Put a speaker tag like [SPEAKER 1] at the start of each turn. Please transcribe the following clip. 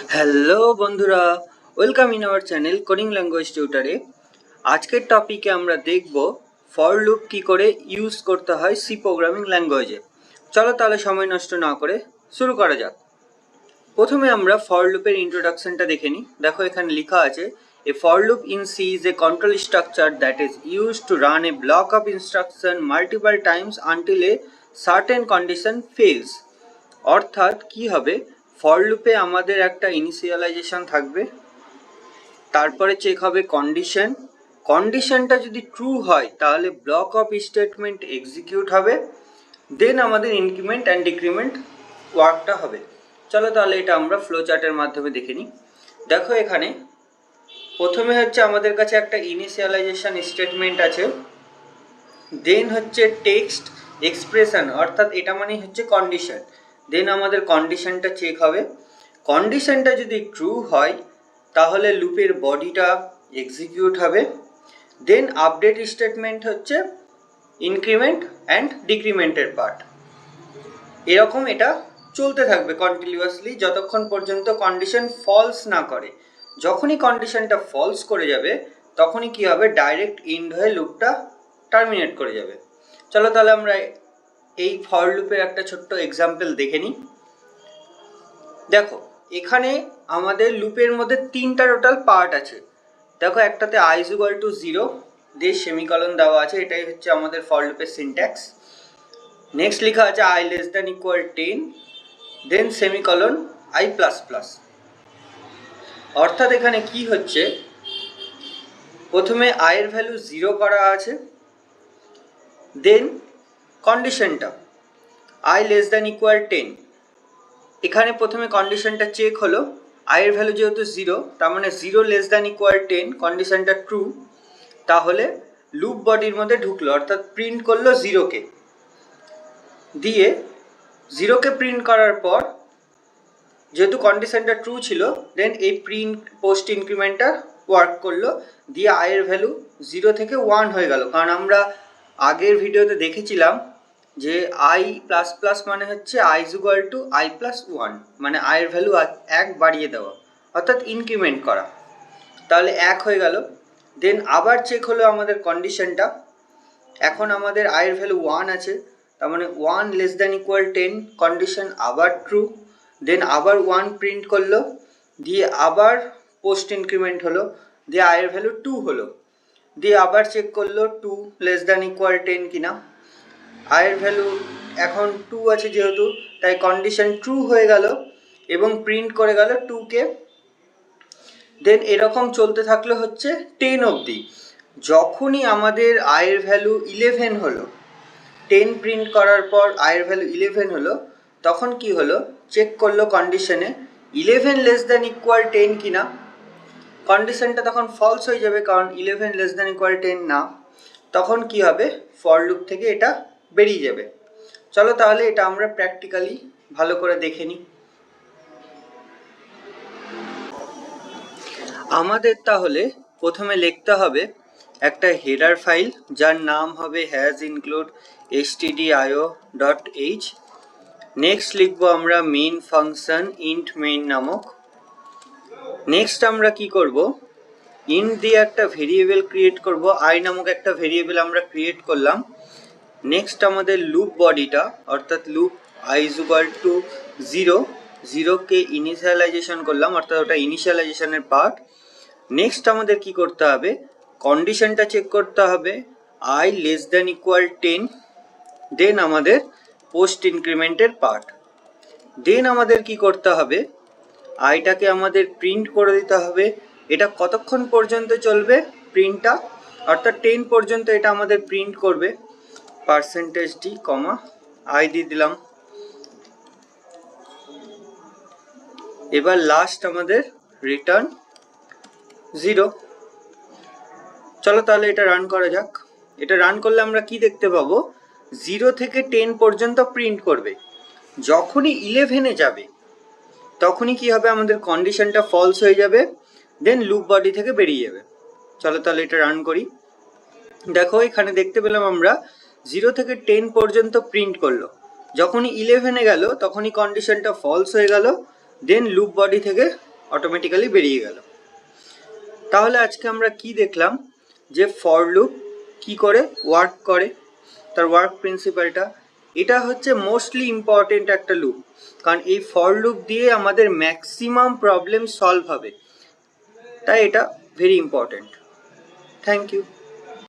[SPEAKER 1] Hello বন্ধুরা, welcome in our channel coding language টিউটারে। আজকের টপিকে আমরা দেখব ফর লুপ কি করে ইউজ করতে হয় সি প্রোগ্রামিং ল্যাঙ্গুয়েজে। চলো তাহলে সময় নষ্ট না করে শুরু করা যাক। প্রথমে আমরা ফর লুপের ইন্ট্রোডাকশনটা দেখে নিই। দেখো এখানে লেখা আছে, a for loop in C is a control structure that is use to run a block of instruction multiple times until a certain condition fails. অর্থাৎ কি হবে, ফর লুপে আমাদের একটা ইনিশিয়ালাইজেশন থাকবে, তারপরে চেক হবে কন্ডিশন। কন্ডিশনটা যদি ট্রু হয় তাহলে ব্লক অফ স্টেটমেন্ট এক্সিকিউট হবে, দেন আমাদের ইনক্রিমেন্ট অ্যান্ড ডিক্রিমেন্ট ওয়ার্কটা হবে। চলো তাহলে এটা আমরা ফ্লো চার্টের মাধ্যমে দেখে নিই। দেখো এখানে প্রথমে হচ্ছে আমাদের কাছে একটা ইনিশিয়ালাইজেশন স্টেটমেন্ট আছে, দেন হচ্ছে টেক্সট এক্সপ্রেশন, অর্থাৎ এটা মানে হচ্ছে কন্ডিশন। দেন আমাদের কন্ডিশনটা চেক হবে। কন্ডিশনটা যদি ট্রু হয় তাহলে লুপের বডিটা এক্সিকিউট হবে। দেন আপডেট স্টেটমেন্ট হচ্ছে ইনক্রিমেন্ট অ্যান্ড ডিক্রিমেন্টের পার্ট। এরকম এটা চলতে থাকবে কন্টিনিউয়াসলি যতক্ষণ পর্যন্ত কন্ডিশন ফলস না করে। যখনই কন্ডিশনটা ফলস করে যাবে তখনই কি হবে, ডাইরেক্ট এন্ড হয়ে লুপটা টার্মিনেট করে যাবে। চলো তাহলে আমরা এই ফর লুপের একটা ছোট্ট এক্সাম্পল দেখে নিই। দেখো এখানে আমাদের লুপের মধ্যে তিনটা টোটাল পার্ট আছে। দেখো একটাতে i is equal to 0 দিয়ে সেমিকলন দেওয়া আছে, এটাই হচ্ছে আমাদের ফর লুপের সিনট্যাক্স। নেক্সট লেখা আছে i less than equal 10 then semicolon i plus plus. অর্থাৎ এখানে কি হচ্ছে, প্রথমে i এর ভ্যালু 0 করা আছে, দেন কন্ডিশনটা i less than equal 10। এখানে প্রথমে কন্ডিশনটা চেক হলো, i এর ভ্যালু যেহেতু 0 তার মানে 0 লেস দ্যান ইকুয়াল 10, কন্ডিশনটা ট্রু, তাহলে লুপ বডির মধ্যে ঢুকলো, অর্থাৎ প্রিন্ট করলো 0কে। দিয়ে 0কে প্রিন্ট করার পর যেহেতু কন্ডিশনটা ট্রু ছিল, দেন এই প্রিন্ট পোস্ট ইনক্রিমেন্টটা ওয়ার্ক করলো, দিয়ে i এর ভ্যালু 0 থেকে 1 হয়ে গেল। কারণ আমরা আগের ভিডিওতে দেখেছিলাম যে i প্লাস প্লাস মানে হচ্ছে i is equal to i plus 1, মানে i এর ভ্যালু 1 বাড়িয়ে দেওয়া, অর্থাৎ ইনক্রিমেন্ট করা। তাহলে 1 হয়ে গেল। দেন আবার চেক হলো আমাদের কন্ডিশনটা, এখন আমাদের i এর ভ্যালু 1 আছে, তার মানে 1 লেস দ্যান ইকুয়াল 10, কন্ডিশন আবার ট্রু। দেন আবার 1 প্রিন্ট করলো, দিয়ে আবার পোস্ট ইনক্রিমেন্ট হলো, দিয়ে i এর ভ্যালু 2 হলো। দিয়ে আবার চেক করলো 2 লেস দ্যান ইকুয়াল 10 কিনা, i এর ভ্যালু এখন 2 আছে যেহেতু, তাই কন্ডিশন ট্রু হয়ে গেল এবং প্রিন্ট করে গেল 2কে। দেন এরকম চলতে থাকলো হচ্ছে 10 অবধি। যখনই আমাদের i এর ভ্যালু 11 হলো, 10 প্রিন্ট করার পর i এর ভ্যালু 11 হলো, তখন কি হলো, চেক করলো কন্ডিশনে 11 লেস দ্যান ইকুয়াল 10 কিনা। কন্ডিশনটা তখন ফলস হয়ে যাবে, কারণ 11 লেস দ্যান ইকুয়াল 10 না। তখন কি হবে, ফর লুপ থেকে এটা বেরিয়ে যাবে। চলো তাহলে এটা আমরা প্র্যাকটিক্যালি ভালো করে দেখে নিই। আমাদের তাহলে প্রথমে লিখতে হবে একটা হেডার ফাইল যার নাম হবে হ্যাজ ইনক্লুড stdio.h। নেক্সট লিখবো আমরা মেইন ফাংশন ইন্ট মেইন নামক। নেক্সট আমরা কি করব, ইন্ট দিয়ে একটা ভেরিয়েবল ক্রিয়েট করব, i নামক একটা ভেরিয়েবল আমরা ক্রিয়েট করলাম। নেক্সট আমাদের লুপ বডিটা, অর্থাৎ loop i is equal to 0, 0কে ইনিশিয়ালাইজেশন করলাম, অর্থাৎ ওটা ইনিশিয়ালাইজেশনের পার্ট। নেক্সট আমাদের কি করতে হবে, কন্ডিশনটা চেক করতে হবে i লেস দ্যান ইকুয়াল 10, দেন আমাদের পোস্ট ইনক্রিমেন্টের পার্ট। দেন আমাদের কি করতে হবে, আইটাকে আমাদের প্রিন্ট করে দিতে হবে। এটা কতক্ষণ পর্যন্ত চলবে প্রিন্টটা, অর্থাৎ 10 পর্যন্ত এটা আমাদের প্রিন্ট করবে। %d, i দিয়ে দিলাম। এবার লাস্ট আমাদের রিটার্ন 0। চলো তাহলে এটা রান করা যাক। এটা রান করলে আমরা কি দেখতে পাবো, 0 থেকে 10 পর্যন্ত প্রিন্ট করবে। যখনই 11-এ যাবে তখনই কি হবে, আমাদের কন্ডিশনটা ফলস হয়ে যাবে, দেন লুপ বডি থেকে বেরিয়ে যাবে। চলো তাহলে এটা রান করি। দেখো এখানে দেখতে পেলাম আমরা 0 থেকে 10 পর্যন্ত প্রিন্ট করলো, যখনই 11-এ গেল তখনই কন্ডিশনটা ফলস হয়ে গেল, দেন লুপ বডি থেকে অটোমেটিক্যালি বেরিয়ে গেল। তাহলে আজকে আমরা কি দেখলাম, যে ফর লুপ কি করে ওয়ার্ক করে, তার ওয়ার্ক প্রিন্সিপালটা। এটা হচ্ছে মোস্টলি ইম্পর্টেন্ট একটা লুপ, কারণ এই ফর লুপ দিয়ে আমাদের ম্যাক্সিমাম প্রবলেম সলভ হবে, তাই এটা ভেরি ইম্পর্টেন্ট। Thank you.